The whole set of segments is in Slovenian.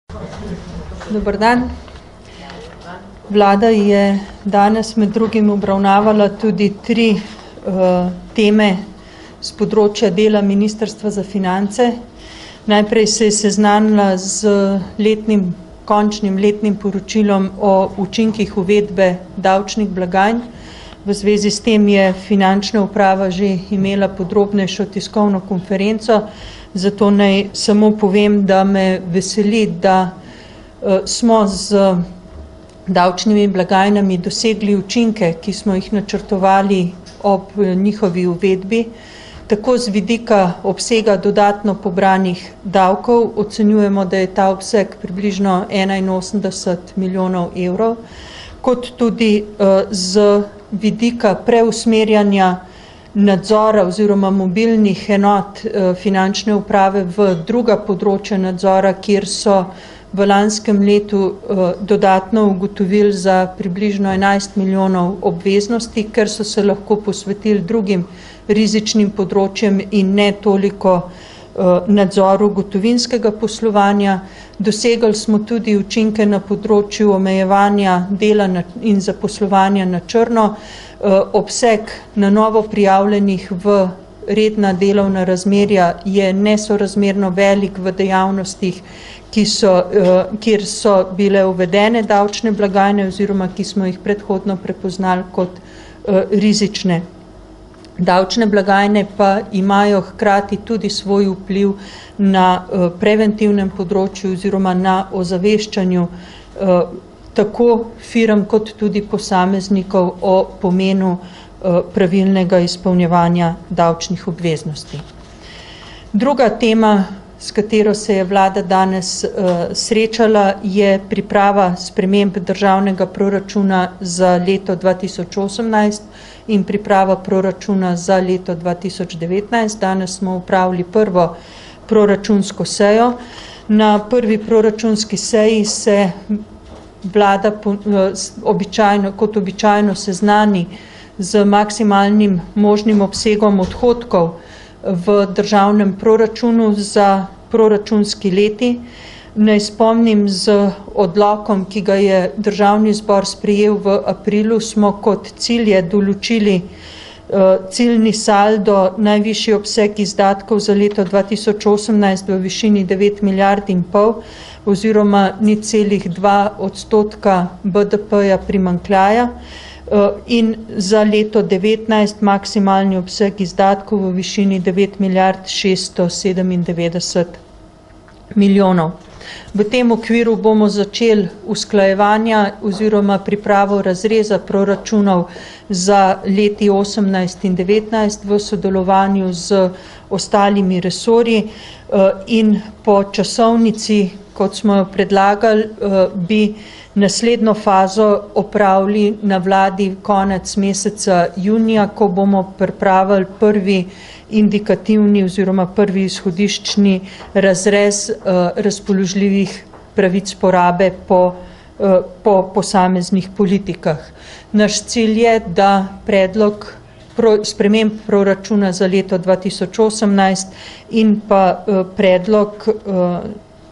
Dober dan. Vlada je danes med drugim obravnavala tudi tri teme z področja dela Ministrstva za finance. Najprej se je seznanila z končnim letnim poročilom o učinkih uvedbe davčnih blagajn. V zvezi s tem je finančna uprava že imela podrobnejšo tiskovno konferenco, zato naj samo povem, da me veseli, da smo z davčnimi blagajnami dosegli učinke, ki smo jih načrtovali ob njihovi uvedbi. Tako z vidika obsega dodatno pobranih davkov ocenjujemo, da je ta obseg približno 81 milijonov evrov, kot tudi z vidika preusmerjanja nadzora oziroma mobilnih enot finančne uprave v druga področja nadzora, kjer so v lanskem letu dodatno ugotovili za približno 11 milijonov obveznosti, ker so se lahko posvetili drugim rizičnim področjem in ne toliko nadzoru gotovinskega poslovanja. Dosegli smo tudi učinke na področju omejevanja dela in zaposlovanja na črno. Obseg na novo prijavljenih v redna delovna razmerja je nesorazmerno velik v dejavnostih, kjer so bile uvedene davčne blagajne oziroma ki smo jih predhodno prepoznali kot rizične. Davčne blagajne pa imajo hkrati tudi svoj vpliv na preventivnem področju oziroma na ozaveščanju tako firm kot tudi posameznikov o pomenu pravilnega izpolnjevanja davčnih obveznosti. Druga tema, s katero se je vlada danes srečala, je priprava sprememb državnega proračuna za leto 2018 in priprava proračuna za leto 2019. Danes smo opravili prvo proračunsko sejo. Na prvi proračunski seji se vlada kot običajno seznani z maksimalnim možnim obsegom odhodkov v državnem proračunu za proračunski leti. Naj spomnim, z odlokom, ki ga je Državni zbor sprejel v aprilu, smo kot cilje določili ciljni saldo, najvišji obseg izdatkov za leto 2018 v višini 9 milijard in pol oziroma 0,2% BDP-ja primanjkljaja in za leto 2019 maksimalni obseg izdatkov v višini 9 milijard 697 milijonov. V tem okviru bomo začeli usklajevanja oziroma pripravo razreza proračunov za leti 2018 in 2019 v sodelovanju z ostalimi resorji in po časovnici, kot smo jo predlagali, bi naslednjo fazo opravili na vladi konec meseca junija, ko bomo pripravili prvi indikativni oziroma prvi izhodiščni razrez razpoložljivih pravic porabe po posameznih politikah. Naš cilj je, da predlog sprememb proračuna za leto 2018 in pa predlog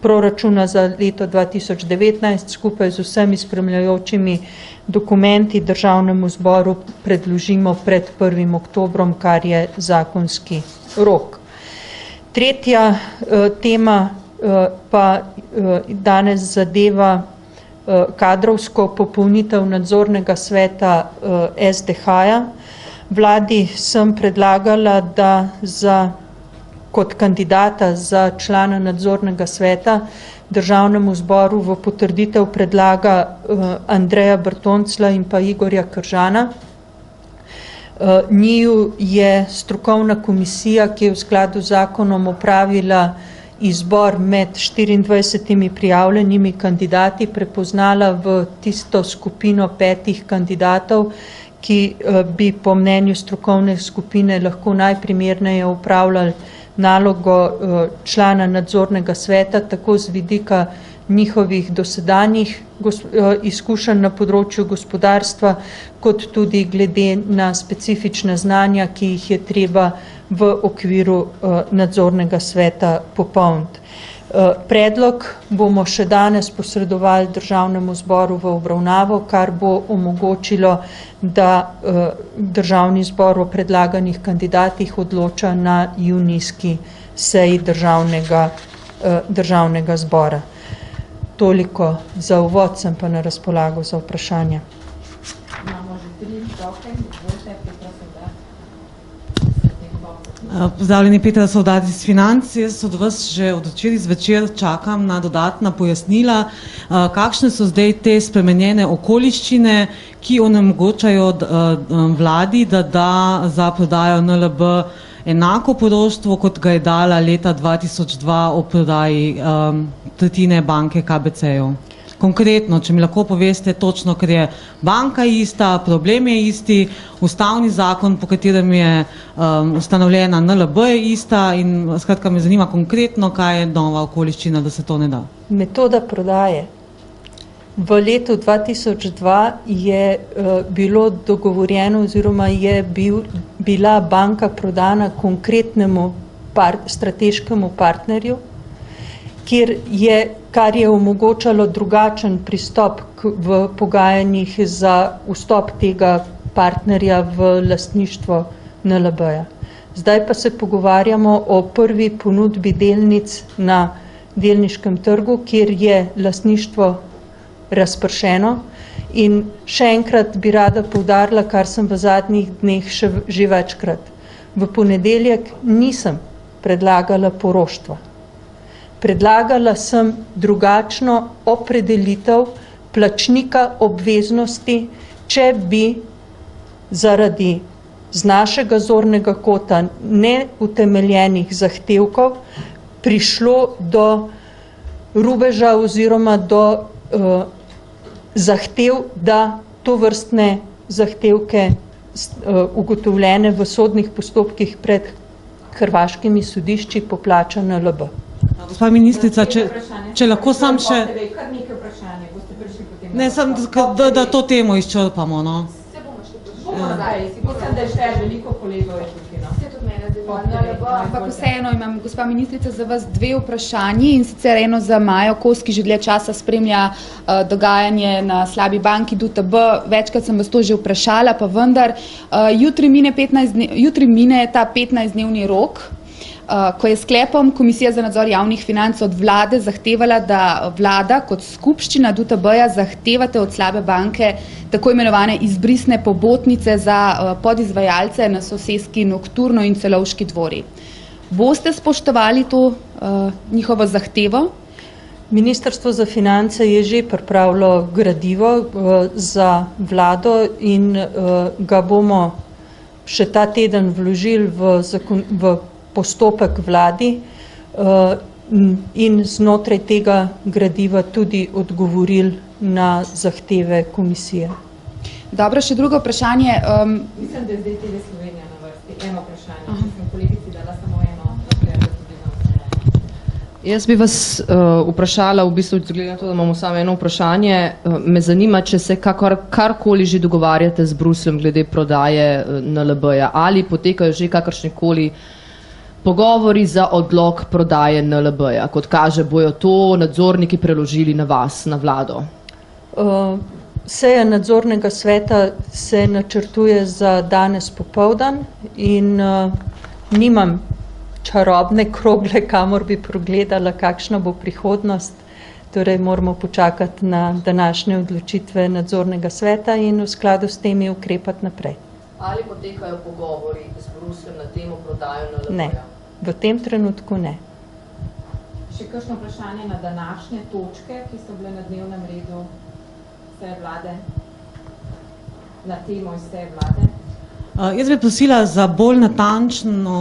proračuna za leto 2019 skupaj z vsemi spremljajočimi dokumenti Državnemu zboru predložimo pred 1. oktobrom, kar je zakonski rok. Tretja tema pa danes zadeva kadrovsko popolnitev nadzornega sveta SDH-ja. Vladi sem predlagala, da kot kandidata za člana nadzornega sveta Državnemu zboru v potrditev predlaga Andreja Bertonclja in pa Igorja Kržana. Njiju je strokovna komisija, ki je v skladu z zakonom opravila izbor med 24 prijavljenimi kandidati, prepoznala v tisto skupino 5 kandidatov, ki bi po mnenju strokovne skupine lahko najprimerneje opravljali nalogo člana nadzornega sveta, tako z vidika njihovih dosedanjih izkušenj na področju gospodarstva, kot tudi glede na specifična znanja, ki jih je treba v okviru nadzornega sveta popolniti. Predlog bomo še danes posredovali Državnemu zboru v obravnavo, kar bo omogočilo, da Državni zbor o predlaganih kandidatih odloča na junijski seji Državnega zbora. Toliko za uvod, sem pa na razpolago za vprašanja. Imamo že 3 roke, izvolite, Petra Sovdat. Pozdravljeni, Petra Sovdat iz Financ. Jaz od vas že od včeraj zvečer čakam na dodatna pojasnila, kakšne so zdaj te spremenjene okoliščine, ki onemogočajo vladi, da da za prodajo NLB enako poroštvo, kot ga je dala leta 2002 o prodaji tretjine banke KBC-jev. Konkretno, če mi lahko poveste točno, ker je banka ista, problem je isti, ustavni zakon, po katerem je ustanovljena NLB je ista in skratka me zanima konkretno, kaj je nova okoliščina, da se to ne da. Metoda prodaje. V letu 2002 je bilo dogovorjeno oziroma je bila banka prodana konkretnemu strateškemu partnerju, kar je omogočalo drugačen pristop v pogajanjih za vstop tega partnerja v lastništvo NLB-ja. Zdaj pa se pogovarjamo o prvi ponudbi delnic na delniškem trgu, kjer je lastništvo razpršeno in še enkrat bi rada poudarila, kar sem v zadnjih dneh že večkrat. V ponedeljek nisem predlagala poroštva. Predlagala sem drugačno opredelitev plačnika obveznosti, če bi zaradi z našega zornega kota neutemeljenih zahtevkov prišlo do rubeža oziroma do zahtev, da tovrstne zahtevke ugotovljene v sodnih postopkih pred hrvaškimi sodišči poplača NLB. Gospa ministrica, če lahko sam še... Kar nekaj vprašanje, boste prišli potem... Ne, samo da to temo izčrpamo, no. Se bomo še prišli. Mislim, da je še veliko kolegov je tukaj, no. Se tudi mene zdaj, ampak vseeno imam, gospa ministrica, za vas 2 vprašanji in sicer eno za Majo Kos, ki že dlje časa spremlja dogajanje na slabi banki DUTB. Večkrat sem vas to že vprašala, pa vendar, jutri mine ta 15-dnevni rok, ko je sklepom Komisija za nadzor javnih financ od vlade zahtevala, da vlada kot skupščina DUTB-ja zahtevate od slabe banke tako imenovane izbrisne pobotnice za podizvajalce na soseski Nokturno in Celovški dvori. Boste spoštovali to njihovo zahtevo? Ministrstvo za finance je že pripravilo gradivo za vlado in ga bomo še ta teden vložili v postopek vladi in znotraj tega gradiva tudi odgovorili na zahteve komisije. Dobro, še drugo vprašanje. Mislim, da je zdaj TV Slovenija na vrsti. Eno vprašanje, če sem kolegici dala samo eno. Jaz bi vas vprašala, v bistvu, glede na to, da imamo samo eno vprašanje, me zanima, če se karkoli že dogovarjate z Brusljem glede prodaje NLB-ja, ali potekajo že kakršnikoli pogovori za odlog prodaje NLB-ja, kot kaže, bojo to nadzorniki preložili na vas, na vlado? Seja nadzornega sveta se načrtuje za danes popoldan in nimam čarobne krogle, kamor bi progledala, kakšna bo prihodnost. Torej moramo počakati na današnje odločitve nadzornega sveta in v skladu s temi ukrepati naprej. Ali potekajo pogovori z Brusljem na temo prodajo NLB-ja? Ne, v tem trenutku ne. Še kakšno vprašanje na današnje točke, ki so bile na dnevnem redu seje vlade, na temo iz seje vlade? Jaz bi prosila za bolj natančno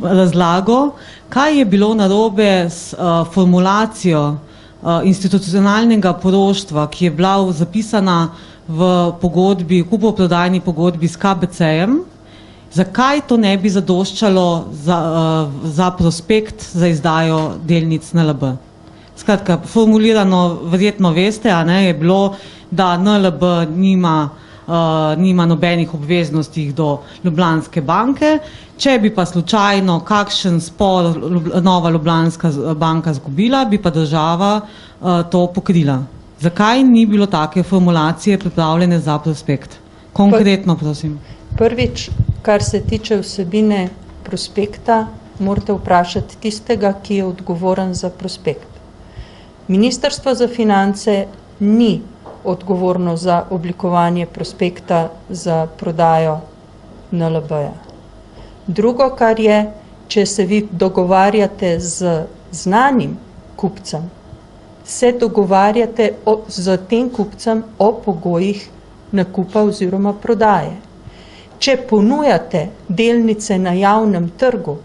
razlago, kaj je bilo narobe s formulacijo institucionalnega poroštva, ki je bila zapisana v pogodbi, kupoprodajni pogodbi s KBC-jem. Zakaj to ne bi zadoščalo za prospekt za izdajo delnic NLB? Skratka, formulirano, verjetno veste, je bilo, da NLB nima nima nobenih obveznosti do Ljubljanske banke. Če bi pa slučajno kakšen spor Nova Ljubljanska banka izgubila, bi pa država to pokrila. Zakaj ni bilo take formulacije pripravljene za prospekt? Konkretno, prosim. Prvič, kar se tiče vsebine prospekta, morate vprašati tistega, ki je odgovoren za prospekt. Ministrstvo za finance ni odgovorno za oblikovanje prospekta za prodajo NLB-ja. Drugo, kar je, če se vi dogovarjate z znanim kupcem, se dogovarjate z tem kupcem o pogojih nakupa oziroma prodaje. Če ponujate delnice na javnem trgu,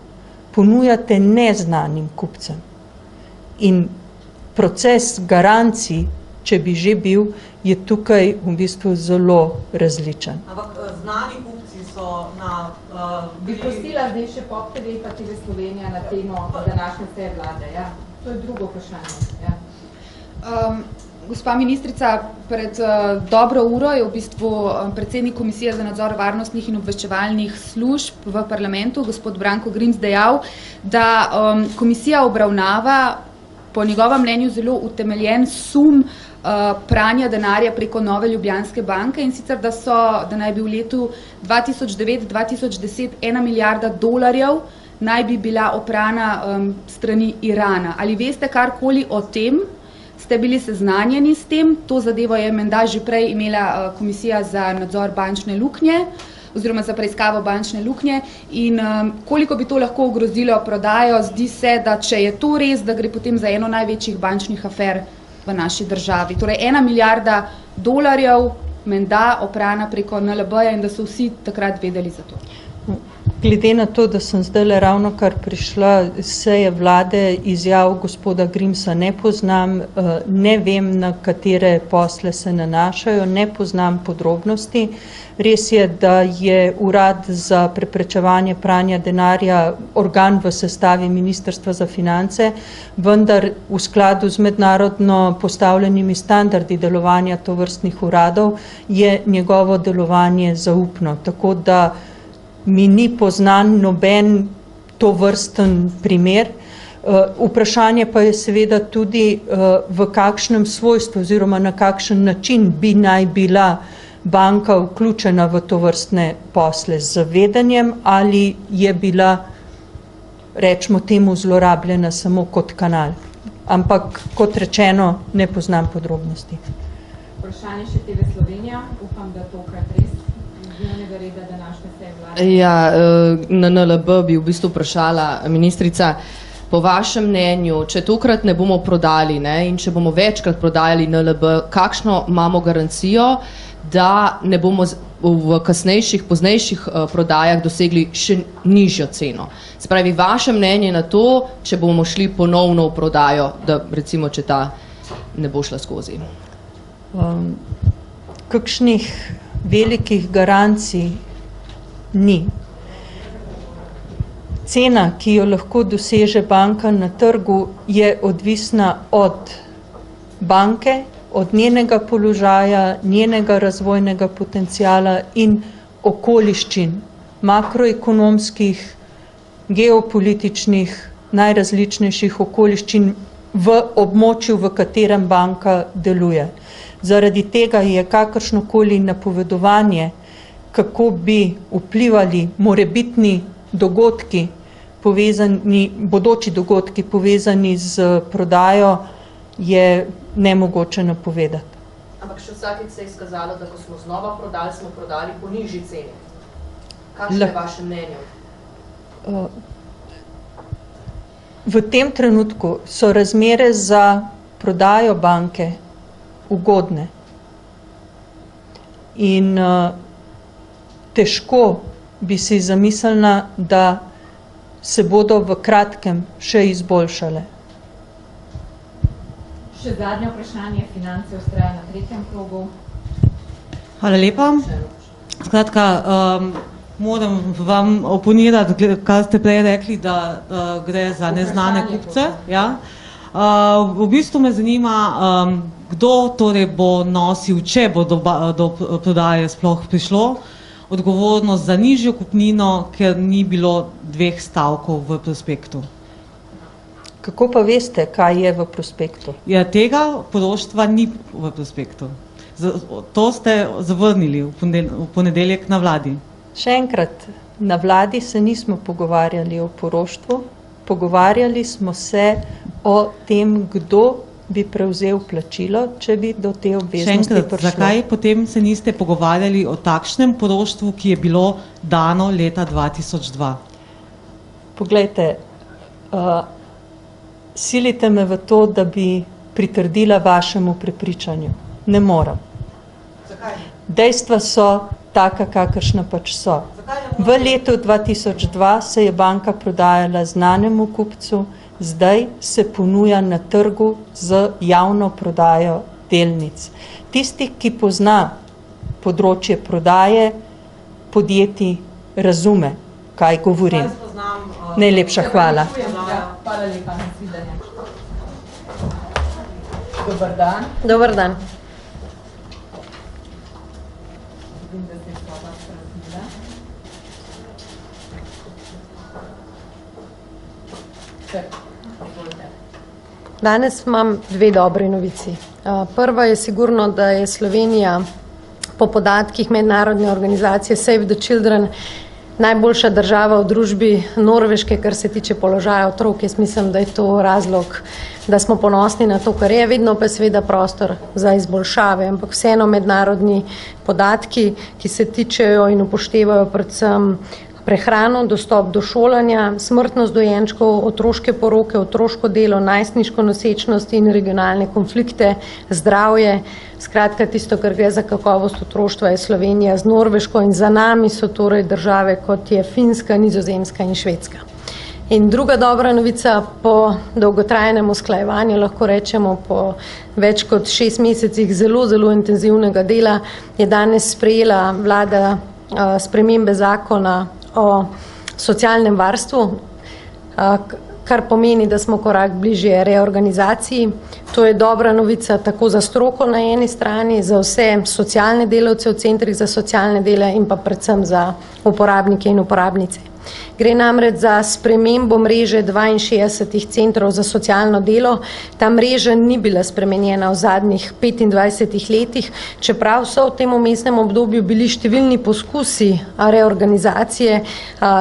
ponujate neznanim kupcem. In proces garancij, če bi že bil, je tukaj v bistvu zelo različen. Ampak znani kupci so na... Bi pustila zdaj še Pop TV pa TV Slovenija na temo današnje seje vlade, ja? To je drugo vprašanje, ja. Gospa ministrica, pred dobro uro je v bistvu predsednik Komisije za nadzor varnostnih in obveščevalnih služb v parlamentu, gospod Branko Grims, dejal, da komisija obravnava po njegovem mnenju zelo utemeljen sum pranja denarja preko Nove Ljubljanske banke, in sicer, da naj bi v letu 2009-2010 $1 milijarda naj bi bila oprana strani Irana. Ali veste karkoli o tem? Ste bili seznanjeni s tem? To zadevo je menda že prej imela Komisija za nadzor bančne luknje oziroma za preiskavo bančne luknje, in koliko bi to lahko ogrozilo prodajo? Zdi se, da če je to res, da gre potem za eno največjih bančnih afer v naši državi. Torej $1 milijarda menda oprana preko NLB-ja in da so vsi takrat vedeli za to. Glede na to, da sem zdaj ravno kar prišla seje vlade, izjav gospoda Grimsa ne poznam, ne vem, na katere posle se nanašajo, ne poznam podrobnosti. Res je, da je Urad za preprečevanje pranja denarja organ v sestavi Ministrstva za finance, vendar v skladu z mednarodno postavljenimi standardi delovanja tovrstnih uradov je njegovo delovanje zaupno. Tako da mi ni poznan noben tovrsten primer. Vprašanje pa je seveda tudi, v kakšnem svojstvu oziroma na kakšen način bi naj bila banka vključena v tovrstne posle z zavedanjem ali je bila, rečemo temu, zlorabljena samo kot kanal. Ampak, kot rečeno, ne poznam podrobnosti. Vprašanje še TV Slovenija, upam, da tokrat res dnevnega reda današnje seje vlade. Ja, na NLB bi v bistvu vprašala ministrica, po vašem mnenju, če tokrat ne bomo prodali, in če bomo večkrat prodajali NLB, kakšno imamo garancijo, da ne bomo v kasnejših, poznejših prodajah dosegli še nižjo ceno? Spravi, vaše mnenje na to, če bomo šli ponovno v prodajo, da recimo, če ta ne bo šla skozi? Kakšnih velikih garancij ni. Cena, ki jo lahko doseže banka na trgu, je odvisna od banke, od njenega položaja, njenega razvojnega potenciala in okoliščin, makroekonomskih, geopolitičnih, najrazličnejših okoliščin v območju, v katerem banka deluje. Zaradi tega je kakršnokoli napovedovanje, kako bi vplivali morebitni dogodki, bodoči dogodki povezani z prodajo, je nemogoče napovedati. Ampak še vsakič se je izkazalo, da ko smo znova prodali, smo prodali po nižji ceni. Kakšno je vaše mnenje? V tem trenutku so razmere za prodajo banke ugodne. In težko bi si zamislila, da se bodo v kratkem še izboljšale. Še zadnje vprašanje, Finance ustraja na 3. krogu. Hvala lepa. Skratka, moram vam oponirati, kar ste prej rekli, da gre za neznane kupce. Ja. V bistvu me zanima, kdo torej bo nosil, če bo do prodaje sploh prišlo, odgovornost za nižjo kupnino, ker ni bilo 2 stavkov v prospektu. Kako pa veste, kaj je v prospektu? Ja, tega poroštva ni v prospektu. To ste zavrnili v ponedeljek na vladi. Še enkrat, na vladi se nismo pogovarjali o poroštvu, pogovarjali smo se o tem, kdo bi prevzel plačilo, če bi do te obveznosti prišlo. Zakaj potem se niste pogovarjali o takšnem poroštvu, ki je bilo dano leta 2002? Poglejte, silite me v to, da bi pritrdila vašemu prepričanju. Ne morem. Zakaj? Dejstva so taka, kakršna pač so. V letu 2002 se je banka prodajala znanemu kupcu, zdaj se ponuja na trgu z javno prodajo delnic. Tisti, ki pozna področje prodaje podjetij, razume, kaj govorim. Najlepša hvala. Hvala lepa, nasvidenje. Dobar dan. Dobar dan. Vidim, da se soba spraznila. Danes imam 2 dobre novici. Prva je sigurno, da je Slovenija po podatkih mednarodne organizacije Save the Children najboljša država v družbi Norveške, kar se tiče položaja otrok. Jaz mislim, da je to razlog, da smo ponosni na to, kar je. Vedno pa je seveda prostor za izboljšave, ampak vseeno mednarodni podatki, ki se tičejo in upoštevajo predvsem prehrano, dostop do šolanja, smrtnost dojenčkov, otroške poroke, otroško delo, najstniško nosečnost in regionalne konflikte, zdravje. Skratka, tisto, kar gre za kakovost otroštva, je Slovenija z Norveško in za nami so torej države, kot je Finska, Nizozemska in Švedska. In druga dobra novica, po dolgotrajnem usklajevanju, lahko rečemo po več kot 6 mesecih zelo, zelo intenzivnega dela, je danes sprejela vlada spremembe zakona o socialnem varstvu, kar pomeni, da smo korak bližje reorganizaciji. To je dobra novica tako za stroko na eni strani, za vse socialne delavce v centrih za socialne dele in pa predvsem za uporabnike in uporabnice. Gre namreč za spremembo mreže 62 centrov za socialno delo. Ta mreža ni bila spremenjena v zadnjih 25 letih, čeprav so v tem vmesnem obdobju bili številni poskusi reorganizacije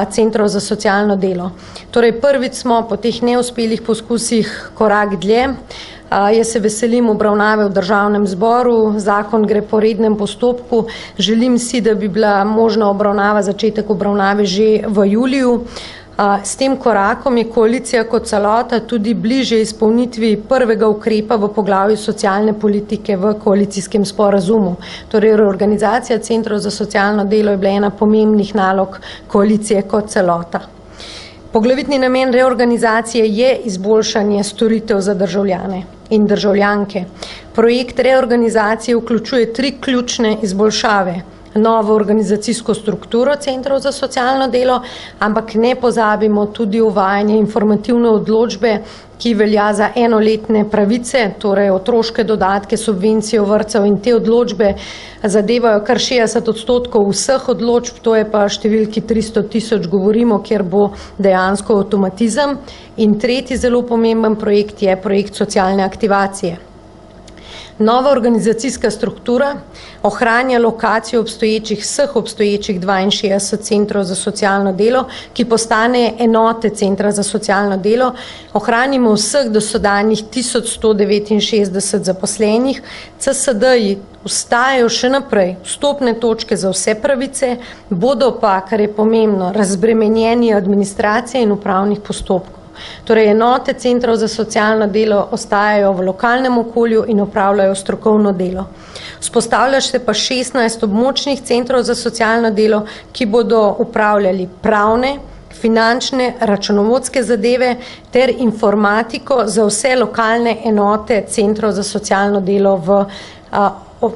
centrov za socialno delo. Torej prvič smo po teh neuspelih poskusih korak dlje. Jaz se veselim obravnave v Državnem zboru, zakon gre po rednem postopku, želim si, da bi bila možna obravnava, začetek obravnave že v juliju. S tem korakom je koalicija kot celota tudi bliže izpolnitvi prvega ukrepa v poglavju socialne politike v koalicijskem sporazumu. Torej, reorganizacija centrov za socialno delo je bila ena pomembnih nalog koalicije kot celota. Poglavitni namen reorganizacije je izboljšanje storitev za državljane in državljanke. Projekt reorganizacije vključuje 3 ključne izboljšave. Novo organizacijsko strukturo centrov za socialno delo, ampak ne pozabimo tudi uvajanje informativne odločbe, ki velja za enoletne pravice, torej otroške dodatke, subvencije vrtcev, in te odločbe zadevajo kar 60% vseh odločb, to je pa številki 300 000 govorimo, kjer bo dejansko avtomatizem. In tretji zelo pomemben projekt je projekt socialne aktivacije. Nova organizacijska struktura ohranja lokacijo vseh obstoječih 62 centrov za socialno delo, ki postane enote centra za socialno delo. Ohranimo vseh dosedanjih 1169 zaposlenih, CSD-ji ostajajo še naprej vstopne točke za vse pravice, bodo pa, kar je pomembno, razbremenjeni administracije in upravnih postopkov. Torej, enote centrov za socialno delo ostajajo v lokalnem okolju in opravljajo strokovno delo. Vzpostavlja se pa 16 območnih centrov za socialno delo, ki bodo upravljali pravne, finančne, računovodske zadeve ter informatiko za vse lokalne enote centrov za socialno delo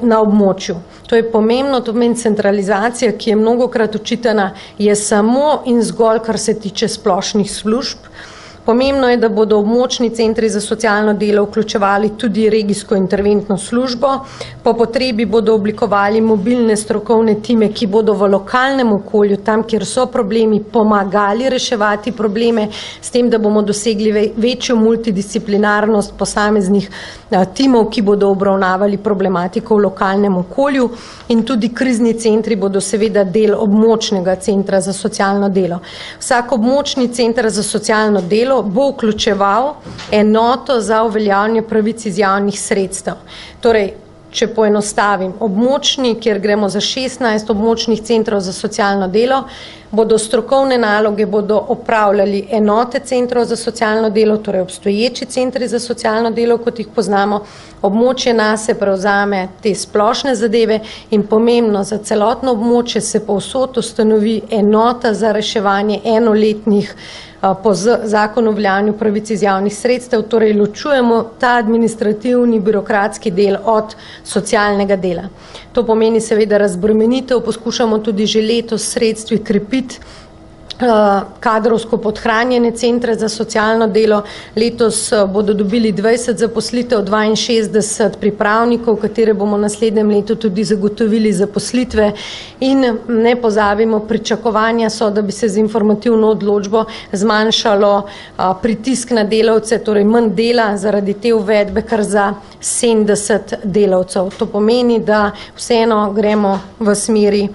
na območju. To je pomembno, to pomeni centralizacija, ki je mnogokrat očitana, je samo in zgolj, kar se tiče splošnih služb. Pomembno je, da bodo območni centri za socialno delo vključevali tudi regijsko interventno službo. Po potrebi bodo oblikovali mobilne strokovne time, ki bodo v lokalnem okolju, tam, kjer so problemi, pomagali reševati probleme, s tem, da bomo dosegli večjo multidisciplinarnost posameznih timov, ki bodo obravnavali problematiko v lokalnem okolju, in tudi krizni centri bodo seveda del območnega centra za socialno delo. Vsak območni center za socialno delo bo vključeval enoto za uveljavljanje pravic iz javnih sredstev. Torej, če poenostavim, območni, kjer gremo za 16 območnih centrov za socialno delo, bodo strokovne naloge bodo opravljali enote centrov za socialno delo, torej obstoječi centri za socialno delo, kot jih poznamo. Območje nase prevzame te splošne zadeve in pomembno za celotno območje se povsod ustanovi enota za reševanje enoletnih po zakonu o uveljavljanju pravic iz javnih sredstev, torej ločujemo ta administrativni birokratski del od socialnega dela. To pomeni seveda razbremenitev, poskušamo tudi že letos sredstvi krepiti kadrovsko podhranjene centre za socialno delo. Letos bodo dobili 20 zaposlitev, 62 pripravnikov, katere bomo v naslednjem letu tudi zagotovili zaposlitve, in ne pozabimo, pričakovanja so, da bi se z informativno odločbo zmanjšalo pritisk na delavce, torej manj dela zaradi te uvedbe kar za 70 delavcev. To pomeni, da vseeno gremo v smeri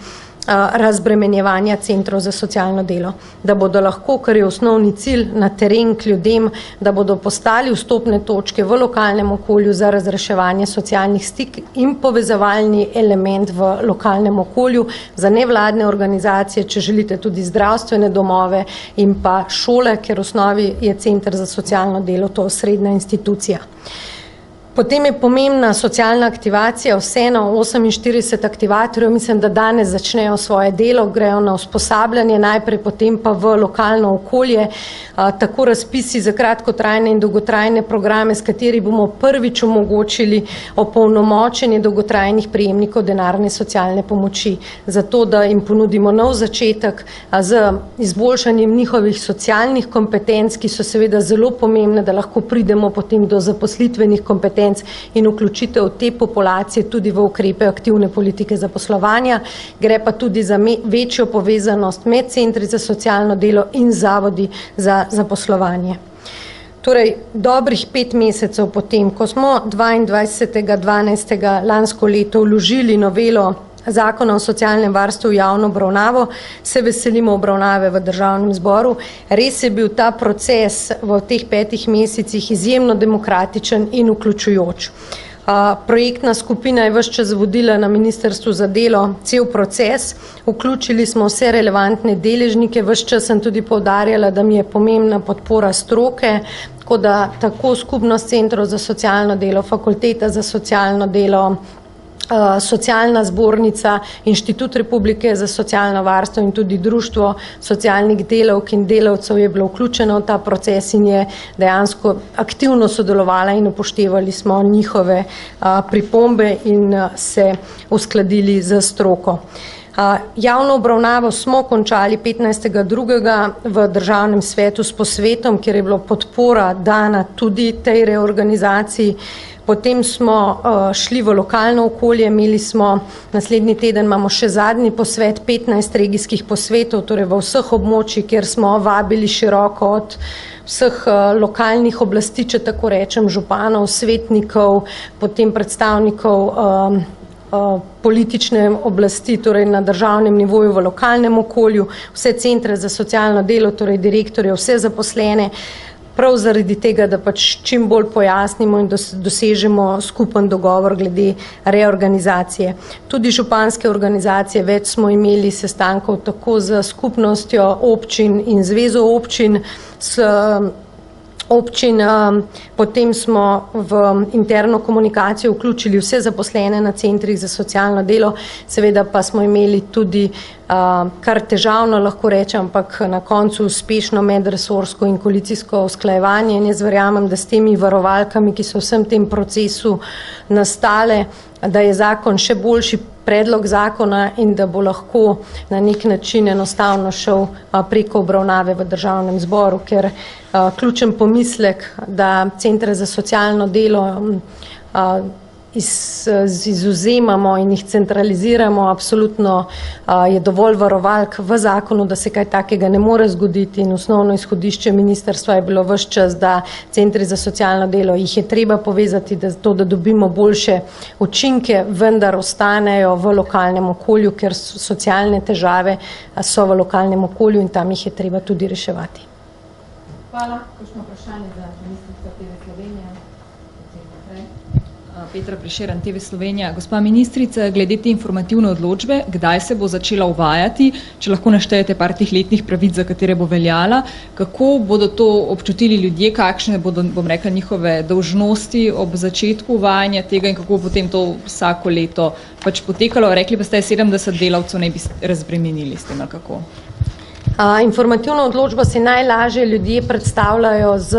razbremenjevanja centrov za socialno delo, da bodo lahko, kar je osnovni cilj, na teren k ljudem, da bodo postali vstopne točke v lokalnem okolju za razreševanje socialnih stik in povezovalni element v lokalnem okolju za nevladne organizacije, če želite tudi zdravstvene domove in pa šole, ker v osnovi je center za socialno delo to osrednja institucija. Potem je pomembna socialna aktivacija, vseeno 48 aktivatorjev, mislim, da danes začnejo svoje delo, grejo na usposabljanje najprej, potem pa v lokalno okolje, tako razpisi za kratkotrajne in dolgotrajne programe, s kateri bomo prvič omogočili opolnomočenje dolgotrajnih prejemnikov denarne socialne pomoči, zato da jim ponudimo nov začetek z izboljšanjem njihovih socialnih kompetenc, ki so seveda zelo pomembne, da lahko pridemo potem do zaposlitvenih kompetenc in vključitev te populacije tudi v ukrepe aktivne politike zaposlovanja. Gre pa tudi za večjo povezanost med centri za socialno delo in zavodi za zaposlovanje. Torej, dobrih 5 mesecev potem, ko smo 22.12. lansko leto vložili novelo Zakona o socialnem varstvu v javno obravnavo, se veselimo obravnave v Državnem zboru. Res je bil ta proces v teh 5 mesecih izjemno demokratičen in vključujoč. Projektna skupina je ves čas vodila na Ministrstvu za delo cel proces, vključili smo vse relevantne deležnike, ves čas sem tudi poudarjala, da mi je pomembna podpora stroke, tako da tako Skupnost centrov za socialno delo, Fakulteta za socialno delo, Socialna zbornica, Inštitut Republike za socialno varstvo in tudi Društvo socialnih delavk in delavcev je bilo vključeno v ta proces in je dejansko aktivno sodelovala in upoštevali smo njihove pripombe in se uskladili z stroko. Javno obravnavo smo končali 15.2. v Državnem svetu s posvetom, kjer je bilo podpora dana tudi tej reorganizaciji. Potem smo šli v lokalno okolje, imeli smo, naslednji teden imamo še zadnji posvet, 15 regijskih posvetov, torej v vseh območjih, kjer smo vabili široko od vseh lokalnih oblasti, če tako rečem, županov, svetnikov, potem predstavnikov politične oblasti, torej na državnem nivoju v lokalnem okolju, vse centre za socialno delo, torej direktorje, vse zaposlene, prav zaradi tega, da pač čim bolj pojasnimo in dosežemo skupen dogovor glede reorganizacije. Tudi županske organizacije, več smo imeli sestankov tako z skupnostjo občin in zvezo občin, potem smo v interno komunikacijo vključili vse zaposlene na centrih za socialno delo, seveda pa smo imeli tudi kar težavno, lahko rečem, ampak na koncu uspešno medresorsko in koalicijsko usklajevanje in jaz verjamem, da s temi varovalkami, ki so v vsem tem procesu nastale, da je zakon še boljši, predlog zakona in da bo lahko na nek način enostavno šel preko obravnave v državnem zboru, ker ključen pomislek, da centre za socialno delo izvzemamo in jih centraliziramo, absolutno je dovolj varovalk v zakonu, da se kaj takega ne more zgoditi in osnovno izhodišče ministrstva je bilo ves čas, da centri za socialno delo jih je treba povezati, da dobimo boljše učinke, vendar ostanejo v lokalnem okolju, ker socialne težave so v lokalnem okolju in tam jih je treba tudi reševati. Hvala. Kakšno vprašanje za ministrico TV Slovenije? Petra Prešeren, TV Slovenija. Gospa ministrica, glede te informativne odločbe, kdaj se bo začela uvajati, če lahko naštejete par teh letnih pravic, za katere bo veljala, kako bodo to občutili ljudje, kakšne bodo, bom rekla, njihove dolžnosti ob začetku uvajanja tega in kako potem to vsako leto pač potekalo. Rekli pa ste, 70 delavcev ne bi razbremenili s tem, ali kako? Informativno odločbo si najlažje ljudje predstavljajo z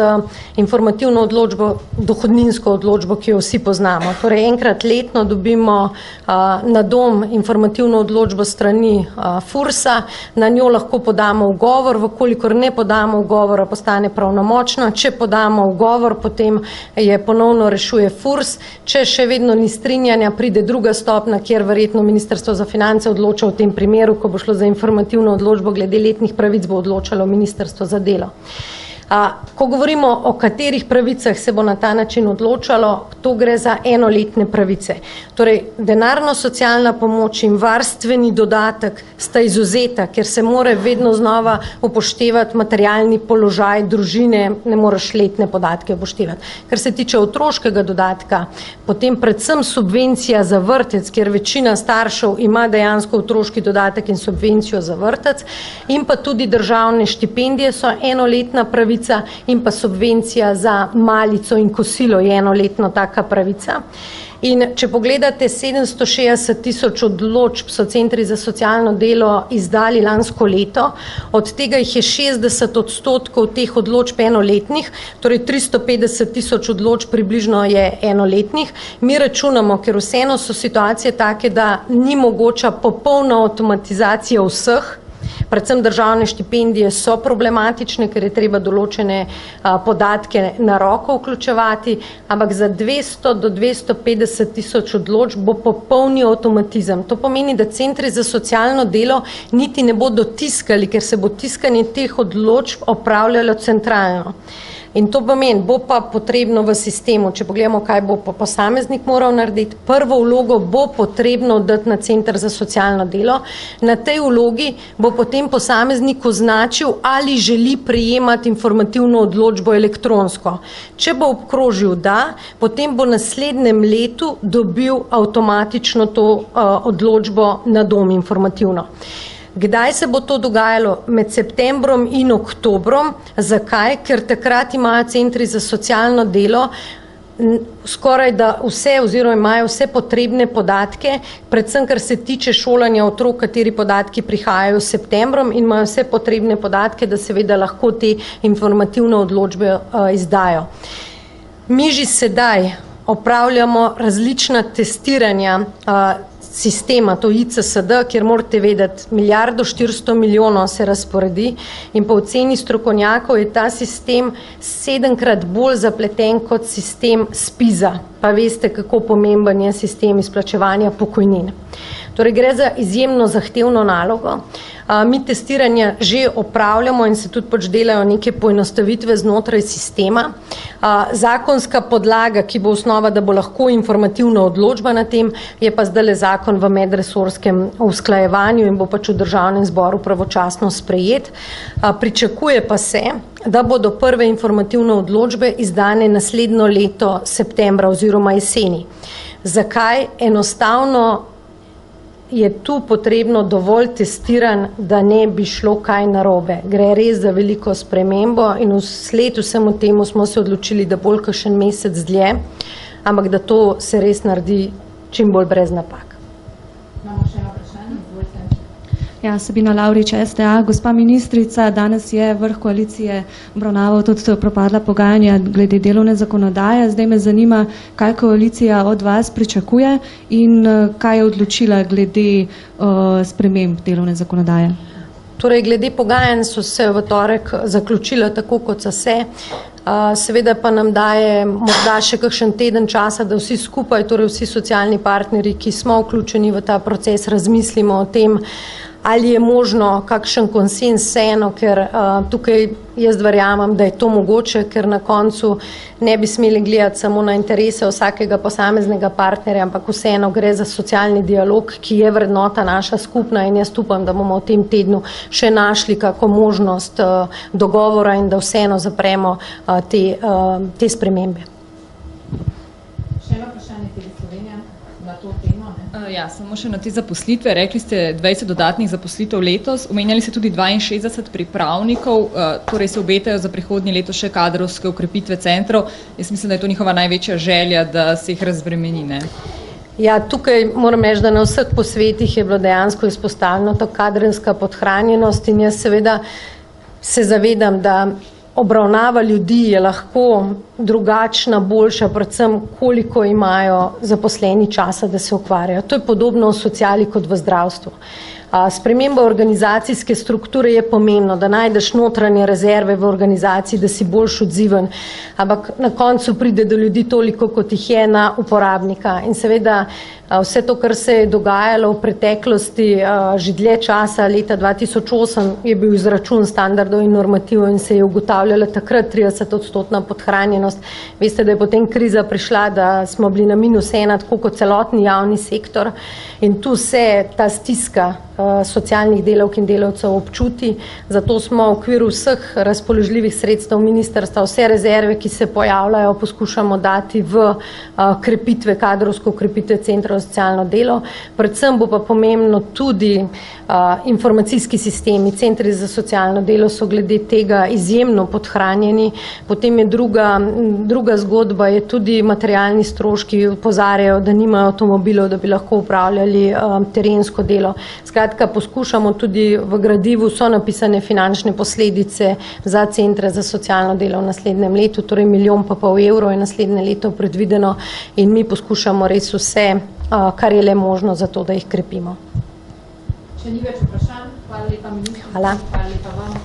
informativno odločbo, dohodninsko odločbo, ki jo vsi poznamo. Torej, enkrat letno dobimo na dom informativno odločbo strani FURS-a, na njo lahko podamo ugovor, vkolikor ne podamo ugovora, postane pravnomočna, če podamo ugovor, potem je ponovno rešuje FURS, če še vedno ni strinjanja, pride druga stopnja, kjer verjetno Ministrstvo za finance odloča v tem primeru, ko bo šlo za informativno odločbo glede letnih pravic, bo odločalo Ministrstvo za delo. Ko govorimo o katerih pravicah se bo na ta način odločalo, to gre za enoletne pravice. Torej, denarno-socialna pomoč in varstveni dodatek sta izvzeta, ker se mora vedno znova upoštevati materialni položaj družine, ne moreš letne podatke upoštevati. Kar se tiče otroškega dodatka, potem predvsem subvencija za vrtec, kjer večina staršev ima dejansko otroški dodatek in subvencijo za vrtec, in pa tudi državne štipendije so enoletna pravica in pa subvencija za malico in kosilo je enoletno taka pravica. In če pogledate, 760 tisoč odločb so centri za socialno delo izdali lansko leto, od tega jih je 60% teh odločb enoletnih, torej 350 tisoč odločb približno je enoletnih. Mi računamo, ker vseeno so situacije take, da ni mogoča popolna avtomatizacija vseh, predvsem državne štipendije so problematične, ker je treba določene podatke na roko vključevati, ampak za 200 do 250 tisoč odločb bo popolni avtomatizem. To pomeni, da centri za socialno delo niti ne bodo tiskali, ker se bo tiskanje teh odločb opravljalo centralno. In to pomeni, bo pa potrebno v sistemu, če pogledamo, kaj bo posameznik moral narediti, prvo vlogo bo potrebno dati na center za socialno delo. Na tej vlogi bo potem posameznik označil, ali želi prejemati informativno odločbo elektronsko. Če bo obkrožil da, potem bo naslednjem letu dobil avtomatično to odločbo na dom informativno. Kdaj se bo to dogajalo? Med septembrom in oktobrom. Zakaj? Ker takrat imajo centri za socialno delo skoraj da vse oziroma imajo vse potrebne podatke, predvsem kar se tiče šolanja otrok, kateri podatki prihajajo s septembrom in imajo vse potrebne podatke, da seveda lahko te informativne odločbe izdajo. Mi že sedaj opravljamo različna testiranja sistema, to ICSD, kjer morate vedeti, 1,4 milijarde se razporedi in po oceni strokovnjakov je ta sistem 7-krat bolj zapleten kot sistem SPIZ-a, pa veste, kako pomemben je sistem izplačevanja pokojnin. Torej gre za izjemno zahtevno nalogo. Mi testiranja že opravljamo in se tudi pač delajo neke poenostavitve znotraj sistema. Zakonska podlaga, ki bo osnova, da bo lahko informativna odločba na tem, je pa zdajle zakon v medresorskem usklajevanju in bo pač v državnem zboru pravočasno sprejet. Pričakuje pa se, da bodo prve informativne odločbe izdane naslednjo leto septembra oziroma jeseni. Zakaj? Enostavno je tu potrebno dovolj testiran, da ne bi šlo kaj narobe. Gre res za veliko spremembo in vsled vsemu temu smo se odločili, da bolj kakšen mesec dlje, ampak da to se res naredi čim bolj brez napak. Imamo še eno vprašanje, izvolite. Ja, Sabina Lavrič, STA. Gospa ministrica, danes je vrh koalicije obravnaval tudi propadla pogajanja glede delovne zakonodaje. Zdaj me zanima, kaj koalicija od vas pričakuje in kaj je odločila glede sprememb delovne zakonodaje. Torej, glede pogajanj so se v torek zaključila tako, kot so se. Seveda pa nam daje morda še kakšen teden časa, da vsi skupaj, torej vsi socialni partnerji, ki smo vključeni v ta proces, razmislimo o tem, ali je možno kakšen konsens vseeno, ker tukaj jaz verjamem, da je to mogoče, ker na koncu ne bi smeli gledati samo na interese vsakega posameznega partnerja, ampak vseeno gre za socialni dialog, ki je vrednota naša skupna in jaz upam, da bomo v tem tednu še našli kako možnost dogovora in da vseeno zapremo te spremembe. Še eno vprašanje TV Slovenija na to temo, ne? Ja, samo še na te zaposlitve. Rekli ste 20 dodatnih zaposlitev letos, omenjali ste tudi 62 pripravnikov, torej se obetajo za prihodnje leto še kadrovske ukrepitve centrov. Jaz mislim, da je to njihova največja želja, da se jih razbremeni, ne? Ja, tukaj moram reči, da na vseh posvetih je bilo dejansko izpostavljeno to kadrovska podhranjenost in jaz seveda se zavedam, da obravnava ljudi je lahko drugačna, boljša, predvsem koliko imajo zaposleni časa, da se ukvarjajo. To je podobno v sociali kot v zdravstvu. Sprememba organizacijske strukture je pomembno, da najdeš notranje rezerve v organizaciji, da si boljš odziven, ampak na koncu pride do ljudi toliko, kot jih je na uporabnika. In seveda vse to, kar se je dogajalo v preteklosti, že dlje časa, leta 2008 je bil izračun standardov in normativov in se je ugotavljala takrat 30% podhranjenost. Veste, da je potem kriza prišla, da smo bili na -1, tako kot celotni javni sektor in tu se ta stiska socialnih delavk in delavcev občuti. Zato smo v okviru vseh razpoložljivih sredstev ministrstva vse rezerve, ki se pojavljajo, poskušamo dati v krepitve, kadrovsko krepitve centrov za socialno delo. Predvsem bo pa pomembno tudi informacijski sistemi. Centri za socialno delo so glede tega izjemno podhranjeni. Potem je druga zgodba, je tudi materialni stroški, opozarjajo, da nimajo avtomobilov, da bi lahko upravljali terensko delo. Skratka, poskušamo tudi v gradivu, so napisane finančne posledice za centre za socialno delo v naslednjem letu, torej 1,5 milijona evrov je naslednje leto predvideno in mi poskušamo res vse, kar je le možno za to, da jih krepimo. Če ni več vprašanj, hvala lepa ministrici. Hvala. Hvala lepa vam.